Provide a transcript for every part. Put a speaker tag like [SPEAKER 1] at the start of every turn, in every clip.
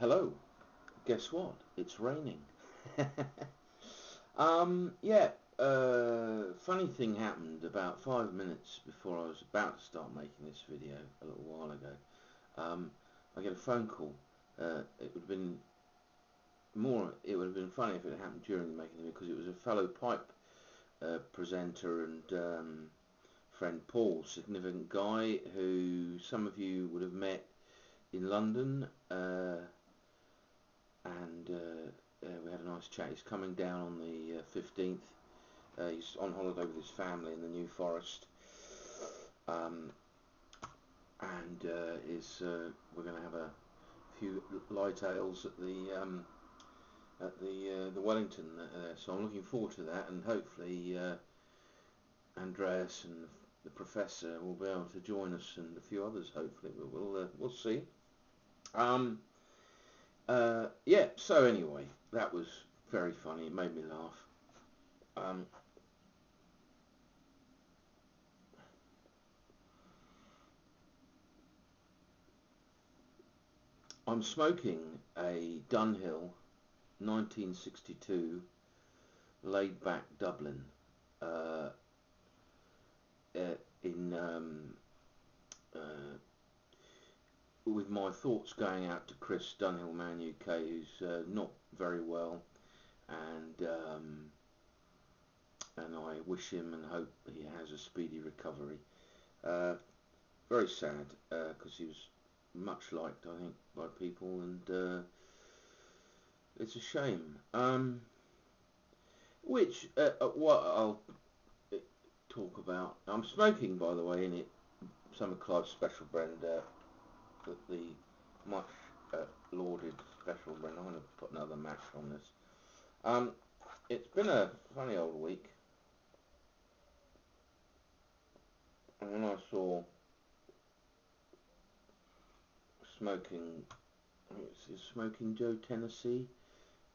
[SPEAKER 1] Hello. Guess what? It's raining. Funny thing happened about 5 minutes before I was about to start making this video a little while ago. I get a phone call. It would have been funny if it had happened during the making of it, because it was a fellow pipe presenter and friend Paul, significant guy who some of you would have met in London. We had a nice chat. He's coming down on the 15th. He's on holiday with his family in the New Forest, we're going to have a few light ales at the Wellington. So I'm looking forward to that, and hopefully Andreas and the professor will be able to join us, and a few others hopefully. We'll see. So anyway, that was very funny. It made me laugh. I'm smoking a Dunhill 1962 laid back Dublin with my thoughts going out to Chris Dunhill, Man UK, who's not very well, and I wish him and hope he has a speedy recovery. Very sad, because he was much liked, I think, by people, and it's a shame. What I'll talk about, I'm smoking, by the way, in it some of Clive's special blend, the much lauded special blend. I'm going to put another match on this. It's been a funny old week, and when I saw Smoking Joe Tennessee,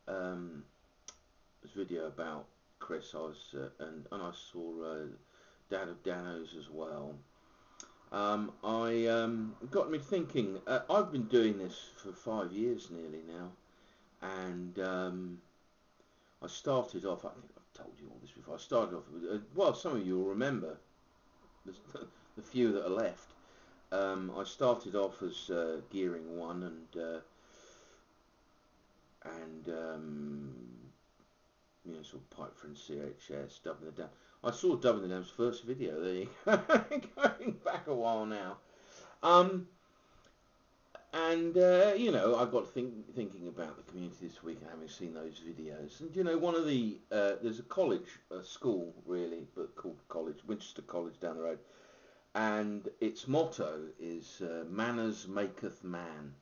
[SPEAKER 1] this video about Chris, and I saw Dad of Danos as well. Got me thinking. I've been doing this for 5 years nearly now, and I started off, I think I've told you all this before, I started off with, well, some of you will remember, the few that are left. I started off as Gearing 1 sort of pipe friend CHS, Dubbing the Dam. I saw Dubbing the Dam's first video, there you go, going back a while now. I got thinking about the community this week and having seen those videos. And one of the there's a school really, but called college, Winchester College down the road, and its motto is "Manners maketh man,"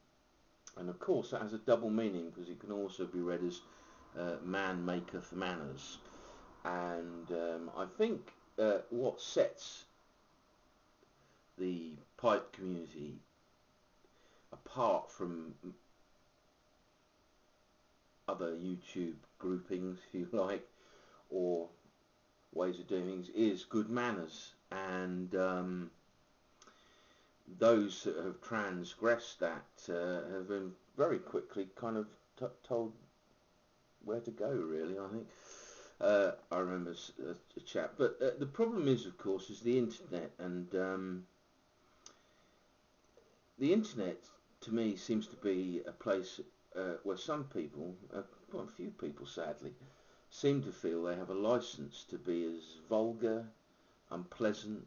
[SPEAKER 1] and of course that has a double meaning, because it can also be read as "Man maketh manners." And I think what sets the pipe community apart from other YouTube groupings, if you like, or ways of doing things, is good manners. And those that have transgressed that have been very quickly kind of told where to go, really, I think. I remember a chat. But the problem is, of course, is the internet. And the internet, to me, seems to be a place where some people, quite a few people sadly, seem to feel they have a license to be as vulgar, unpleasant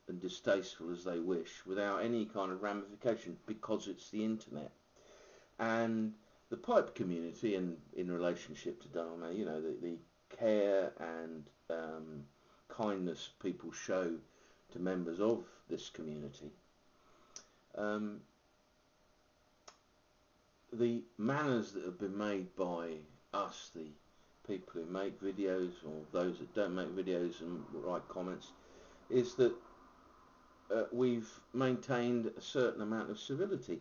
[SPEAKER 1] and distasteful as they wish, without any kind of ramification, because it's the internet. And the pipe community, and in relationship to Dharma, the care and kindness people show to members of this community, the manners that have been made by us, the people who make videos, or those that don't make videos and write comments, is that we've maintained a certain amount of civility.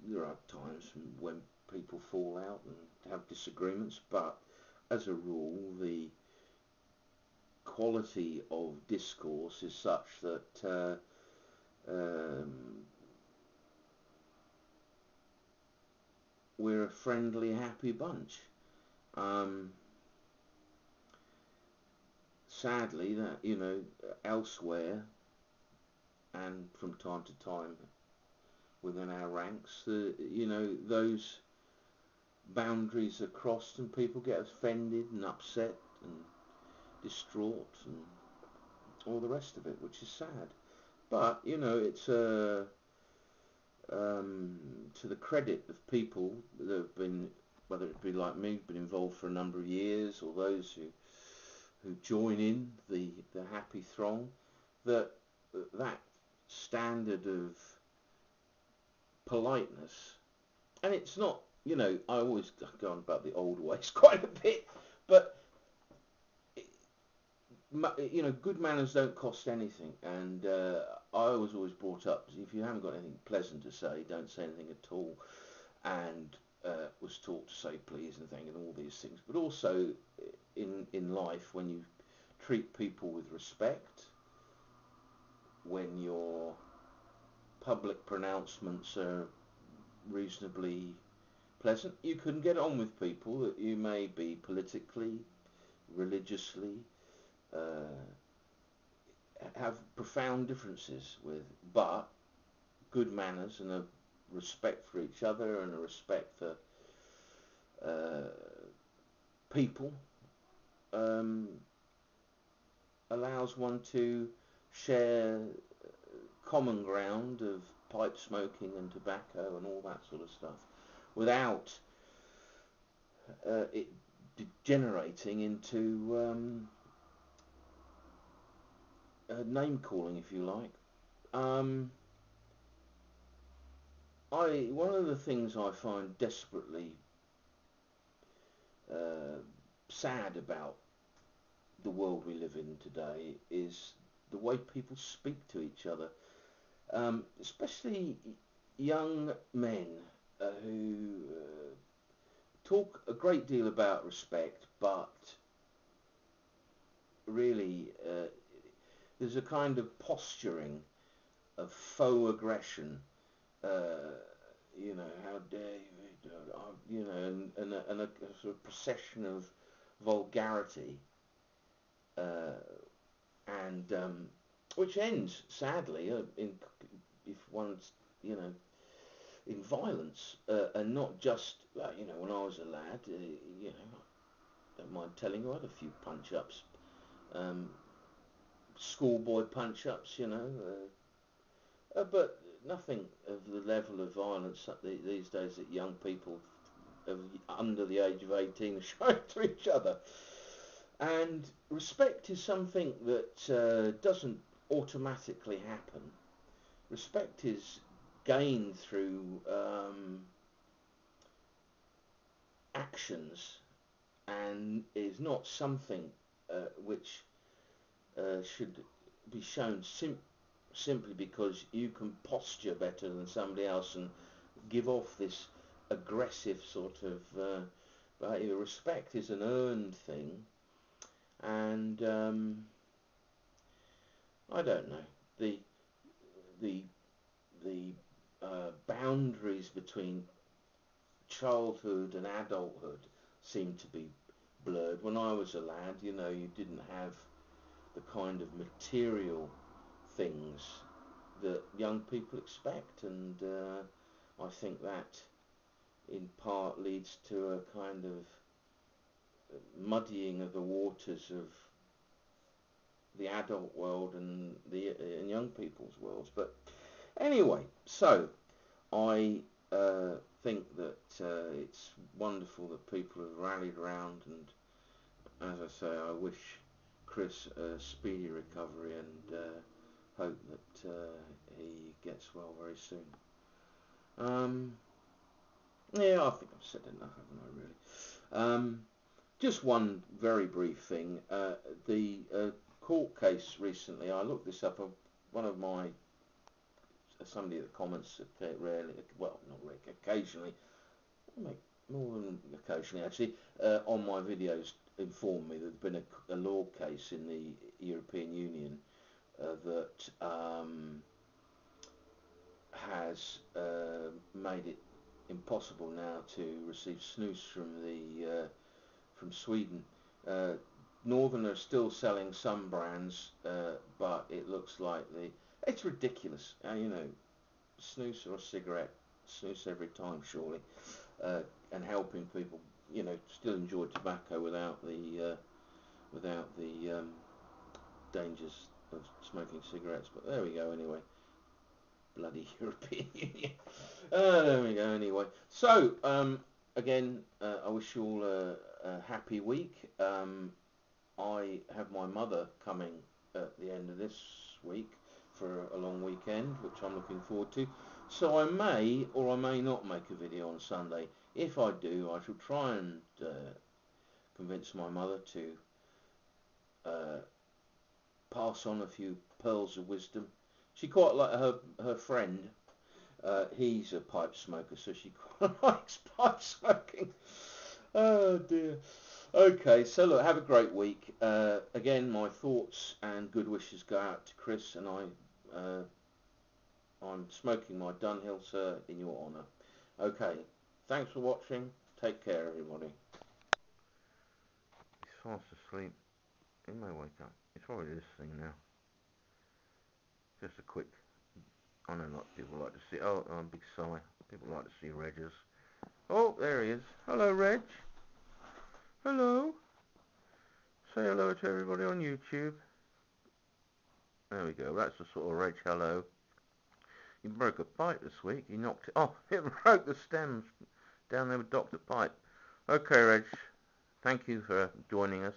[SPEAKER 1] There are times when people fall out and have disagreements, but as a rule the quality of discourse is such that we're a friendly, happy bunch. Sadly, that elsewhere and from time to time within our ranks, those boundaries are crossed and people get offended and upset and distraught and all the rest of it, which is sad. But it's to the credit of people that have been, whether it be like me, been involved for a number of years, or those who join in the happy throng, that standard of politeness, and it's not, I always go on about the old ways quite a bit, but good manners don't cost anything, and I was always brought up, if you haven't got anything pleasant to say, don't say anything at all, and was taught to say please and thank and all these things. But also in life, when you treat people with respect, when your public pronouncements are reasonably pleasant, you can get on with people that you may be politically, religiously, have profound differences with, but good manners and a respect for each other and a respect for people allows one to share common ground of pipe smoking and tobacco and all that sort of stuff without it degenerating into name calling, if you like. One of the things I find desperately sad about the world we live in today is the way people speak to each other, especially young men who talk a great deal about respect, but really there's a kind of posturing of faux aggression, how dare you, and a sort of procession of vulgarity, and which ends sadly if one's in violence, and not just when I was a lad, don't mind telling you, I had a few punch-ups, schoolboy punch-ups, but nothing of the level of violence that these days that young people under the age of 18 are showing to each other. And respect is something that doesn't automatically happen. Respect is gained through actions, and is not something which should be shown simply because you can posture better than somebody else and give off this aggressive sort of behaviour. Respect is an earned thing, and I don't know, the boundaries between childhood and adulthood seem to be blurred. When I was a lad, you didn't have the kind of material things that young people expect, and I think that in part leads to a kind of muddying of the waters of the adult world and and young people's worlds. But anyway, so I think that it's wonderful that people have rallied around, and as I say, I wish Chris a speedy recovery, and hope that he gets well very soon. Yeah, I think I've said enough, haven't I, really? Just one very brief thing. The court case recently, I looked this up. One of my, somebody that comments rarely, well, not really, occasionally, more than occasionally actually, on my videos, informed me that there's been a law case in the European Union that has made it impossible now to receive snus from Sweden. Northern are still selling some brands, but it looks like it's ridiculous. Snus or a cigarette, snus every time surely, and helping people, still enjoy tobacco without the dangers of smoking cigarettes. But there we go anyway. Bloody European Union. There we go anyway. So, again, I wish you all a happy week. I have my mother coming at the end of this week for a long weekend, which I'm looking forward to. So I may or I may not make a video on Sunday. If I do, I shall try and convince my mother to pass on a few pearls of wisdom. She quite like her friend. He's a pipe smoker, so she quite likes pipe smoking. Oh dear. Okay, so look, have a great week. Again, my thoughts and good wishes go out to Chris, and I'm smoking my Dunhill, sir, in your honour. Okay, thanks for watching. Take care, everybody. He's fast asleep. He may wake up. It's probably this thing now. Just a quick. I know a lot of people like to see. Oh, big sigh. People like to see Reg's. Oh, there he is. Hello, Reg. Hello. Say hello to everybody on YouTube. There we go. That's the sort of Reg hello. He broke a pipe this week. He knocked it off. It broke the stems down there with Dr. Pipe. Okay, Reg. Thank you for joining us.